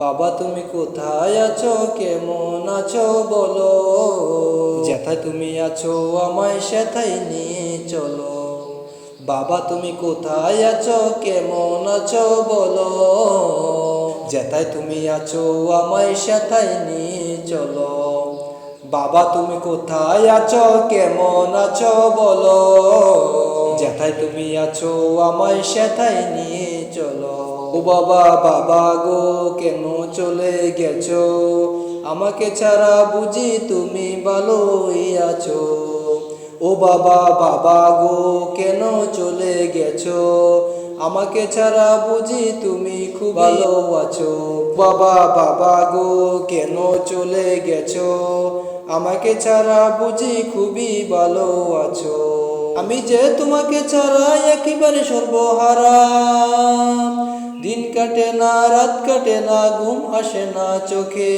বাবা তুমি কোথায় আছো, কেমন আছো বলো। যেথায় তুমি আছো আমায় সেথায় নিয়ে চলো। বাবা তুমি কোথায় আছো, কেমন আছো বলো। যেথায় তুমি আছো আমায় সেথায় নিয়ে চলো। বাবা তুমি কোথায় আছো, কেমন আছো বলো। যেথায় তুমি আছো আমায় সেথায় নিয়ে চলো। ও বাবা বাবা গো, কেন চলে গেছো, আমাকে ছাড়া বুঝি তুমি ভালোই আছো। ও বাবা বাবা গো, কেন চলে গেছো, আমাকে ছাড়া বুঝি তুমি খুব ভালো আছো। বাবা বাবা গো, কেন চলে গেছো, আমাকে ছাড়া বুঝি খুবই ভালো আছো। আমি যে তোমাকে ছাড়া একেবারে সর্বহারা, দিন কাটে না রাত কাটে না ঘুম আসে না চোখে।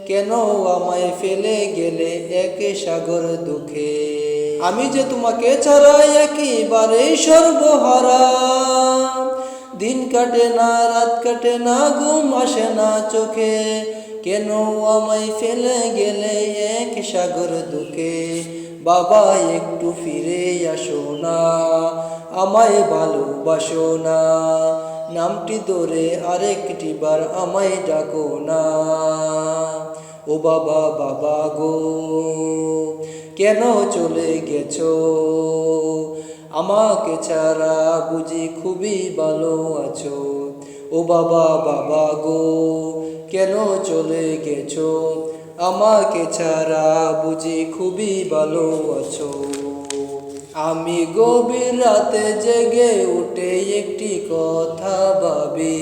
কেন আমায় ফেলে গেলে এক সাগর দুঃখে। আমি যে তোমাকে ছাড়া একেবারে সর্বহারা, দিন কাটে না রাত কাটে না ঘুম আসে না চোখে। কেন আমায় ফেলে গেলে এক সাগর দুঃখে। বাবা একটু ফিরে আসো না, আমায় ভালোবাসো না। নামটি ধরে আরেকটি বার আমায় ডাকো না। ও বাবা বাবা গো, কেন চলে গেছো, আমাকে ছাড়া বুঝি খুবই ভালো আছো। ও বাবা বাবা গো, কেন চলে গেছো, আমাকে ছাড়া বুঝি খুবই ভালো আছো। আমি গভীর রাতে জেগে উঠে একটি কথা ভাবি,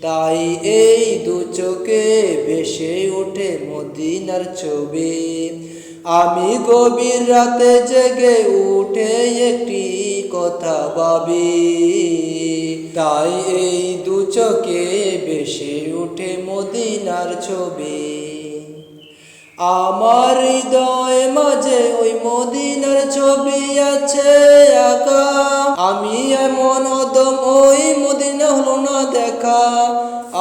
তাই এই দু চোখে ভেসে ওঠে মদিনার ছবি। আমি গভীর রাতে জেগে উঠে একটি কথা ভাবি, তাই এই দু চোখে ভেসে ওঠে মদিনার ছবি। আমার হৃদয় মাঝে ওই মদিনার ছবি আছে আঁকা। আমি এমন অদম ওই মদিনা হলো না দেখা।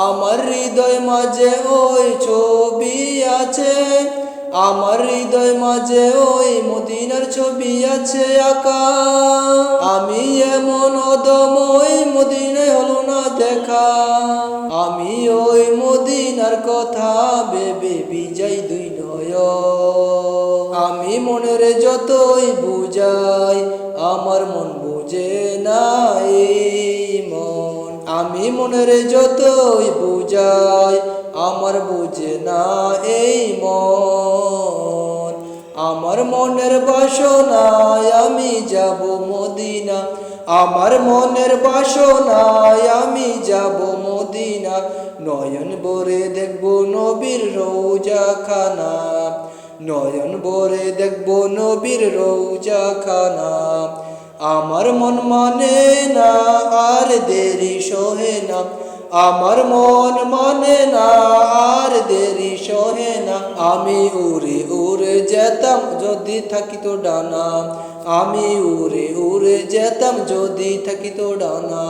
আমার হৃদয় মাঝে ওই ছবি আছে, আমার হৃদয় মাঝে ওই মদিনার ছবি আছে আঁকা। আমি এমন অদম ওই মদিনায় হলো না দেখা। আমি ওই মদিনার কথা ভেবে বিজাই দুই নয়। আমি মনের যতই বুঝাই, আমার মন বুঝে না এই মন। আমি মনের যতই বুঝাই, আমার বুঝে না এই মন। আমার মনের বাসনায় আমি যাব মদিনা, আমার মনের বাসনায় আমি যাব মদিনা। নয়ন ভরে দেখব নবীর রওজা খানা, নয়ন ভরে দেখব নবীর রওজা খানা। আমার মন মানে না আর দেরি সহে না, আমার মন মানে না আর দেরি সহে না। আমি উড়ে উড়ে যেতাম যদি থাকিত ডানা, আমি উড়ে উড়ে যেতাম যদি থাকিত ডানা।